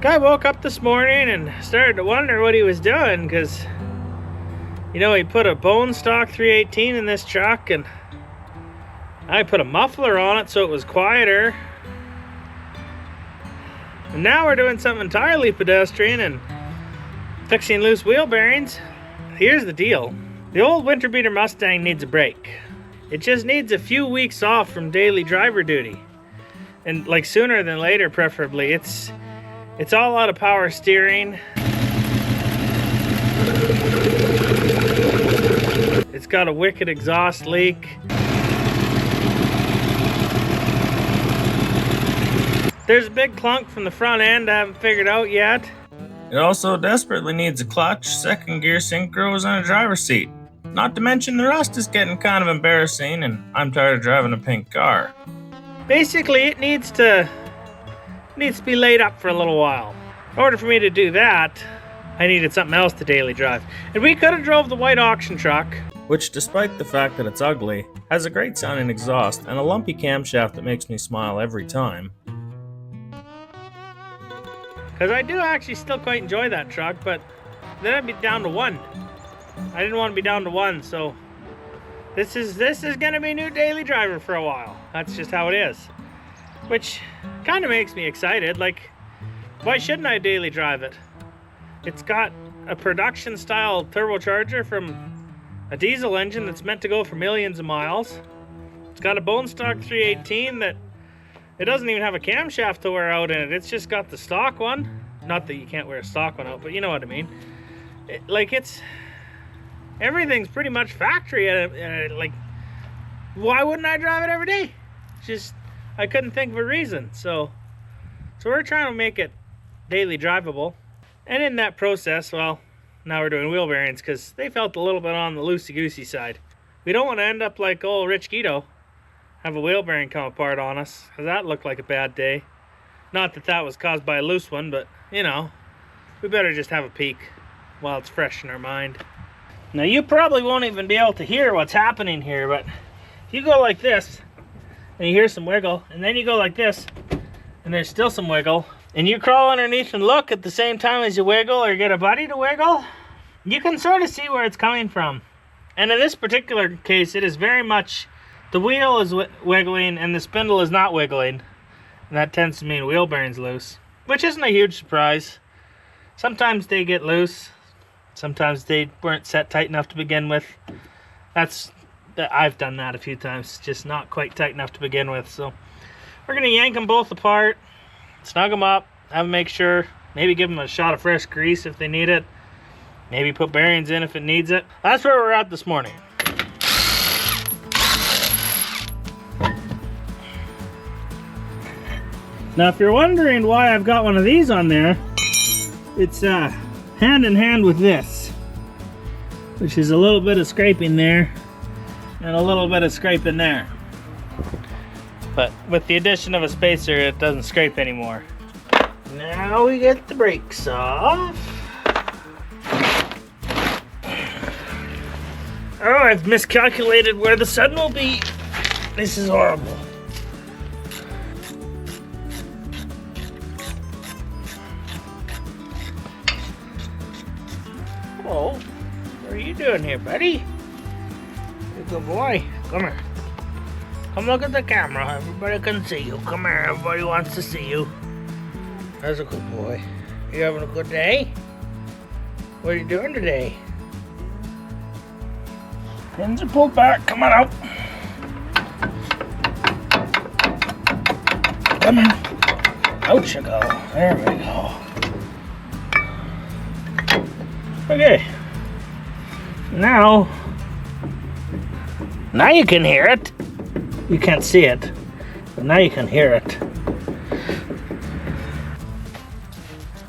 Guy woke up this morning and started to wonder what he was doing, because you know, he put a bone stock 318 in this truck, and I put a muffler on it so it was quieter. And now we're doing something entirely pedestrian and fixing loose wheel bearings. Here's the deal. The old winter beater Mustang needs a break. It just needs a few weeks off from daily driver duty. And like sooner than later, preferably. It's all out of power steering. It's got a wicked exhaust leak. There's a big clunk from the front end I haven't figured out yet. It also desperately needs a clutch, second gear synchros, and a driver's seat. Not to mention the rust is getting kind of embarrassing, and I'm tired of driving a pink car. Basically, it needs to be laid up for a little while. In order for me to do that, I needed something else to daily drive. And we could have drove the white auction truck, which, despite the fact that it's ugly, has a great sounding exhaust and a lumpy camshaft that makes me smile every time. because I do actually still quite enjoy that truck, but then I'd be down to one. I didn't want to be down to one, so this is gonna be new daily driver for a while. That's just how it is, which kind of makes me excited. Like, why shouldn't I daily drive it? It's got a production style turbocharger from a diesel engine that's meant to go for millions of miles. It's got a bone stock 318 that it doesn't even have a camshaft to wear out in it. It's just got the stock one. Not that you can't wear a stock one out, but you know what I mean. Everything's pretty much factory. Like, why wouldn't I drive it every day? Just, I couldn't think of a reason. So we're trying to make it daily drivable. And in that process, well, now we're doing wheel bearings because they felt a little bit on the loosey-goosey side. We don't want to end up like old Rich Guido, have a wheel bearing come apart on us, because that looked like a bad day. Not that that was caused by a loose one, but, you know, we better just have a peek while it's fresh in our mind. Now, you probably won't even be able to hear what's happening here, but if you go like this, and you hear some wiggle, and then you go like this, and there's still some wiggle, and you crawl underneath and look at the same time as you wiggle, or get a buddy to wiggle, you can sort of see where it's coming from. And in this particular case, it is very much, the wheel is wiggling and the spindle is not wiggling. And that tends to mean wheel bearing's loose, which isn't a huge surprise. Sometimes they get loose. Sometimes they weren't set tight enough to begin with. I've done that a few times, just not quite tight enough to begin with. So we're gonna yank them both apart, snug them up, have them make sure, maybe give them a shot of fresh grease if they need it, maybe put bearings in if it needs it. That's where we're at this morning. Now, if you're wondering why I've got one of these on there, it's hand in hand with this, which is a little bit of scraping there and a little bit of scraping there. But with the addition of a spacer, it doesn't scrape anymore. Now we get the brakes off. Oh, I've miscalculated where the sun will be. This is horrible. Oh, what are you doing here, buddy? You're a good boy. Come here. Come look at the camera. Everybody can see you. Come here. Everybody wants to see you. That's a good boy. You having a good day? What are you doing today? Pins are pulled back. Come on out. Come on. Out you go. There we go. Okay. Now you can hear it. You can't see it, but now you can hear it.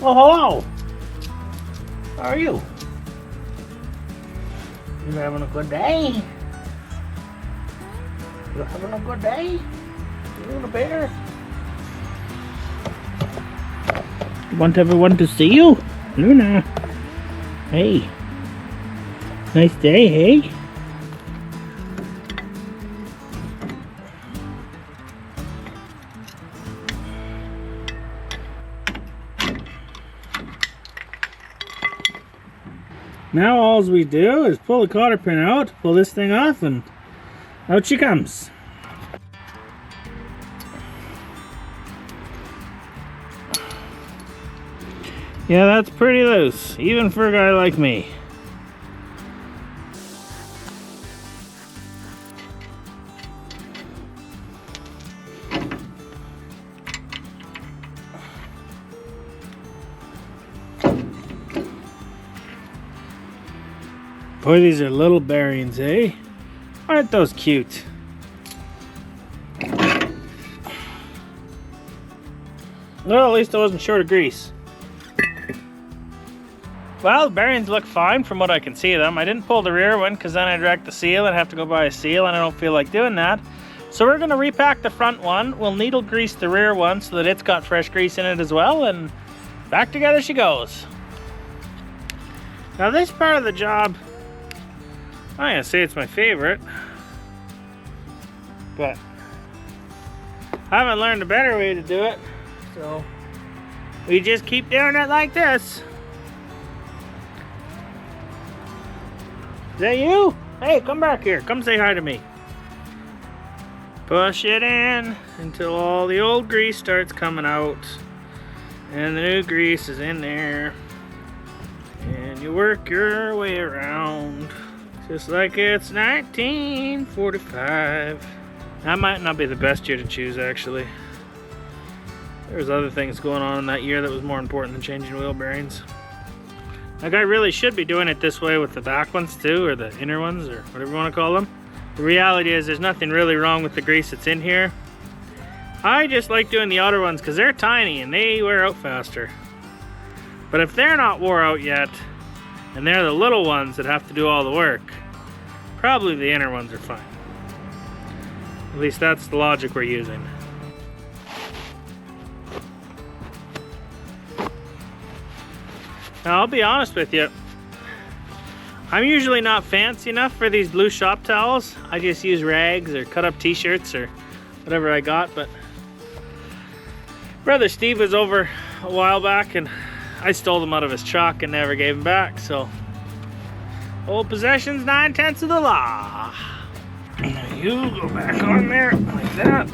Oh, hello. How are you? You having a good day? You having a good day? You little bear? You want everyone to see you? Luna. Hey. Nice day, hey? Now all we do is pull the cotter pin out, pull this thing off, and out she comes. Yeah, that's pretty loose, even for a guy like me. Boy, these are little bearings, eh? Aren't those cute? Well, at least I wasn't short of grease. Well, the bearings look fine from what I can see of them. I didn't pull the rear one because then I'd wreck the seal and have to go buy a seal, and I don't feel like doing that. So we're gonna repack the front one. We'll needle grease the rear one so that it's got fresh grease in it as well, and back together she goes. Now this part of the job, I'm gonna say it's my favorite, but I haven't learned a better way to do it, so we just keep doing it like this. Is that you? Hey, come back here. Come say hi to me. Push it in until all the old grease starts coming out and the new grease is in there, and you work your way around just like it's 1945. That might not be the best year to choose, actually. There's other things going on in that year that was more important than changing wheel bearings. Like, I really should be doing it this way with the back ones too, or the inner ones, or whatever you want to call them. The reality is there's nothing really wrong with the grease that's in here. I just like doing the outer ones because they're tiny and they wear out faster. But if they're not wore out yet, and they're the little ones that have to do all the work, probably the inner ones are fine. At least that's the logic we're using. Now, I'll be honest with you, I'm usually not fancy enough for these blue shop towels. I just use rags or cut up t-shirts or whatever I got, but Brother Steve was over a while back and I stole them out of his truck and never gave them back, so old possessions, 9/10 of the law. Now you go back on there like that.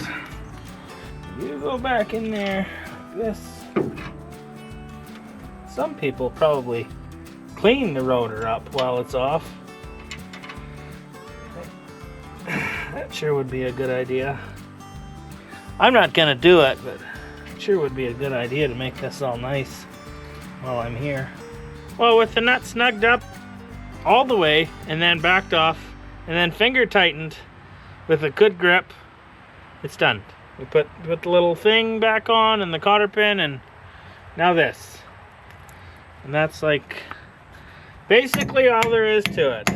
You go back in there like this. Some people probably clean the rotor up while it's off. That sure would be a good idea. I'm not gonna do it, but it sure would be a good idea to make this all nice while I'm here. Well, with the nut snugged up all the way and then backed off and then finger tightened with a good grip, it's done. We put the little thing back on and the cotter pin, and now this. And that's like basically all there is to it.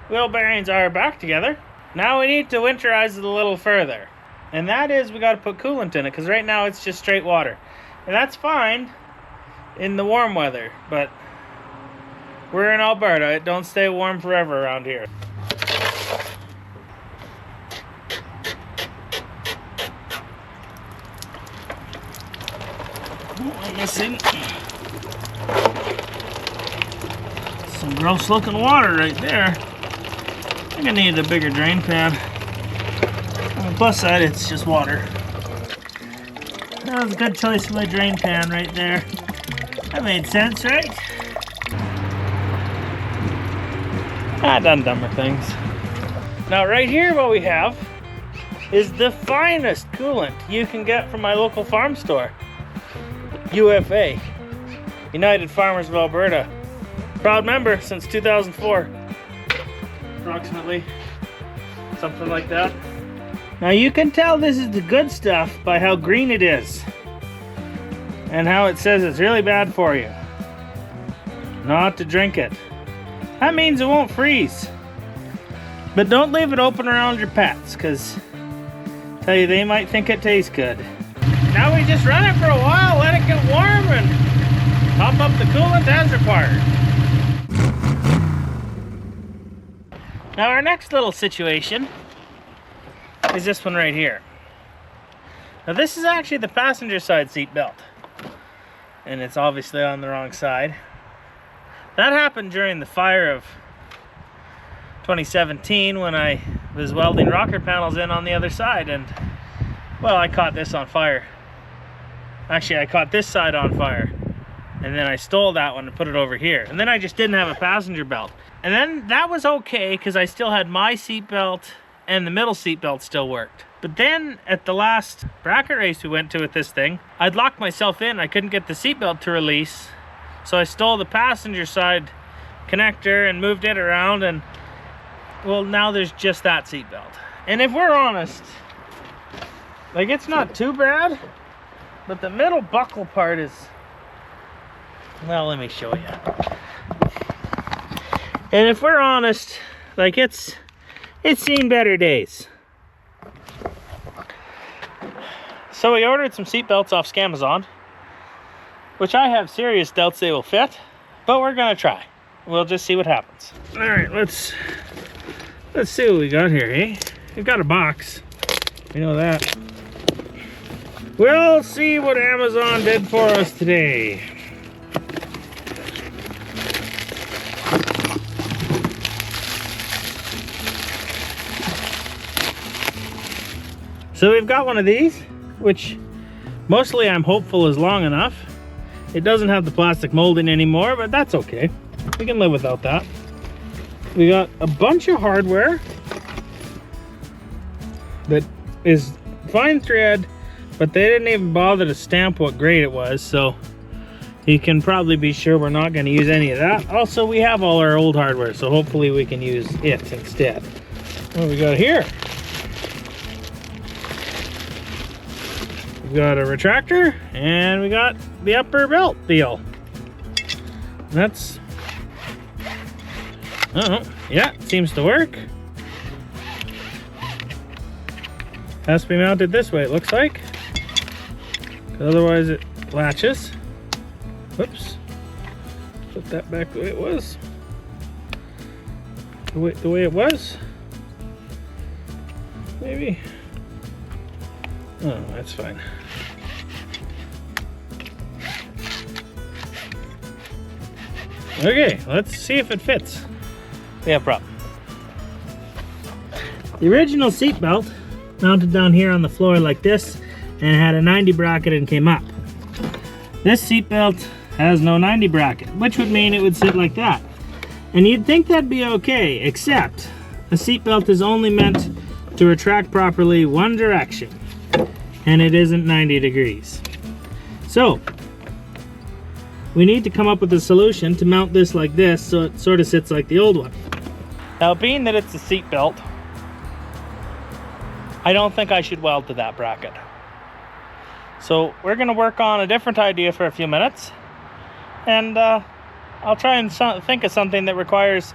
Wheel bearings are back together. Now we need to winterize it a little further. And that is, we got to put coolant in it, because right now it's just straight water. And that's fine in the warm weather, but we're in Alberta. It don't stay warm forever around here. I'm missing some gross looking water right there. I think I need a bigger drain pan. On the plus side, it's just water. That was a good choice of my drain pan right there. That made sense, right? I've done dumber things. Now right here what we have is the finest coolant you can get from my local farm store. UFA, United Farmers of Alberta. Proud member since 2004. Approximately. Something like that. Now you can tell this is the good stuff by how green it is. And how it says it's really bad for you. Not to drink it. That means it won't freeze. But don't leave it open around your pets, because I tell you, they might think it tastes good. Now we just run it for a while, let it get warm, and pump up the coolant as required. Now our next little situation is this one right here. Now this is actually the passenger side seat belt. And it's obviously on the wrong side. That happened during the fire of 2017 when I was welding rocker panels in on the other side, and well, I caught this on fire. Actually, I caught this side on fire, and then I stole that one and put it over here, and then I just didn't have a passenger belt. And then that was okay because I still had my seat belt and the middle seat belt still worked. But then at the last bracket race we went to with this thing, I'd locked myself in. I couldn't get the seat belt to release, so I stole the passenger side connector and moved it around, and well, now there's just that seat belt. And if we're honest, like, it's not too bad, but the middle buckle part is, well, let me show you. And if we're honest, like, it's seen better days. So we ordered some seat belts off Scamazon, which I have serious doubts they will fit, but we're gonna try. We'll just see what happens. All right, let's see what we got here, eh? We've got a box. We know that. We'll see what Amazon did for us today. So we've got one of these, which mostly I'm hopeful is long enough. It doesn't have the plastic molding anymore, but that's okay. We can live without that. We got a bunch of hardware that is fine thread, but they didn't even bother to stamp what grade it was, so you can probably be sure we're not going to use any of that. Also, we have all our old hardware, so hopefully we can use it instead. What do we got here? We got a retractor, and we got the upper belt deal. That's, oh, yeah, it seems to work. Has to be mounted this way, it looks like. Otherwise it latches. Whoops. Put that back the way it was. The way it was. Maybe. Oh, that's fine. Okay, let's see if it fits. We have a problem. The original seat belt mounted down here on the floor like this, and it had a 90 bracket and came up. This seat belt has no 90 bracket, which would mean it would sit like that. And you'd think that'd be okay, except a seat belt is only meant to retract properly one direction, and it isn't 90 degrees. So we need to come up with a solution to mount this like this so it sort of sits like the old one. Now, being that it's a seat belt, I don't think I should weld to that bracket. So we're going to work on a different idea for a few minutes, and I'll try and think of something that requires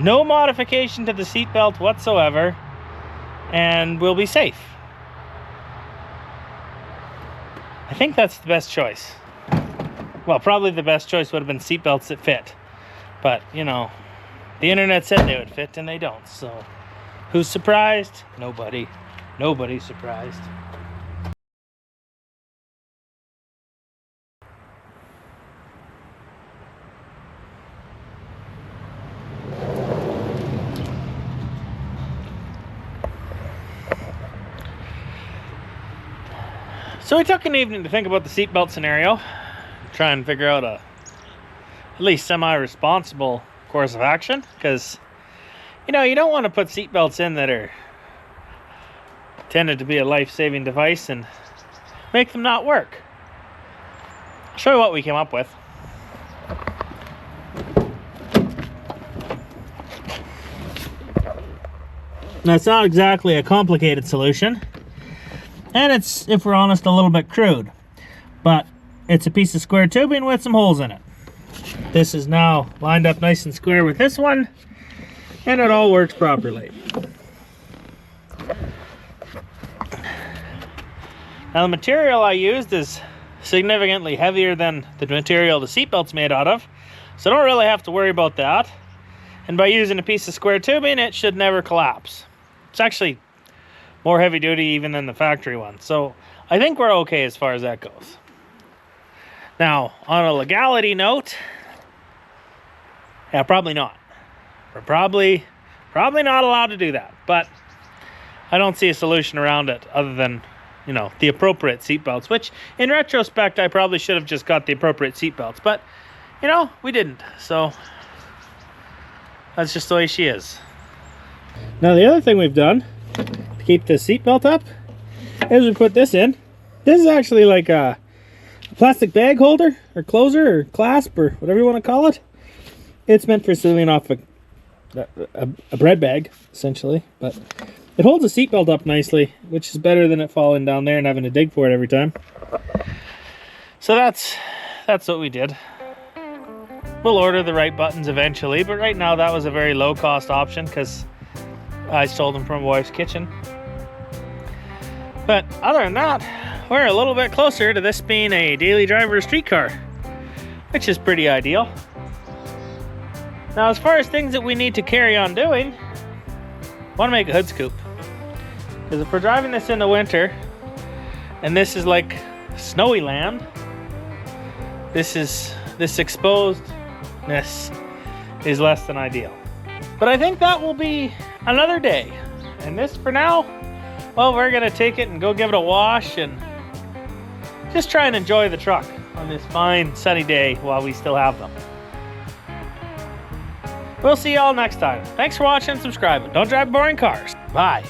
no modification to the seat belt whatsoever, and we'll be safe. I think that's the best choice. Well, probably the best choice would have been seat belts that fit, but you know, the internet said they would fit and they don't, so who's surprised? Nobody. Nobody's surprised. So we took an evening to think about the seatbelt scenario, try and figure out a at least semi-responsible course of action, because you know, you don't want to put seatbelts in that are intended to be a life-saving device and make them not work. I'll show you what we came up with. Now, it's not exactly a complicated solution, and it's, if we're honest, a little bit crude, but it's a piece of square tubing with some holes in it. This is now lined up nice and square with this one, and it all works properly. Now, the material I used is significantly heavier than the material the seatbelt's made out of, so I don't really have to worry about that. And by using a piece of square tubing, it should never collapse. It's actually more heavy duty even than the factory one, so I think we're okay as far as that goes. Now, on a legality note, Yeah, probably not. We're probably not allowed to do that. But I don't see a solution around it other than, you know, the appropriate seatbelts, which in retrospect, I probably should have just got the appropriate seatbelts. But, you know, we didn't. So that's just the way she is. Now, the other thing we've done to keep the seatbelt up is we put this in. This is actually like a plastic bag holder or closer or clasp or whatever you want to call it. It's meant for sealing off a bread bag, essentially, but it holds the seatbelt up nicely, which is better than it falling down there and having to dig for it every time. So that's what we did. We'll order the right buttons eventually, but right now that was a very low-cost option because I stole them from my wife's kitchen. But other than that, we're a little bit closer to this being a daily driver streetcar, which is pretty ideal. Now, as far as things that we need to carry on doing, I want to make a hood scoop. Because if we're driving this in the winter, and this is like snowy land, this exposedness is less than ideal. But I think that will be another day. And this, for now, well, we're going to take it and go give it a wash and just try and enjoy the truck on this fine sunny day while we still have them. We'll see y'all next time. Thanks for watching and subscribing. Don't drive boring cars. Bye.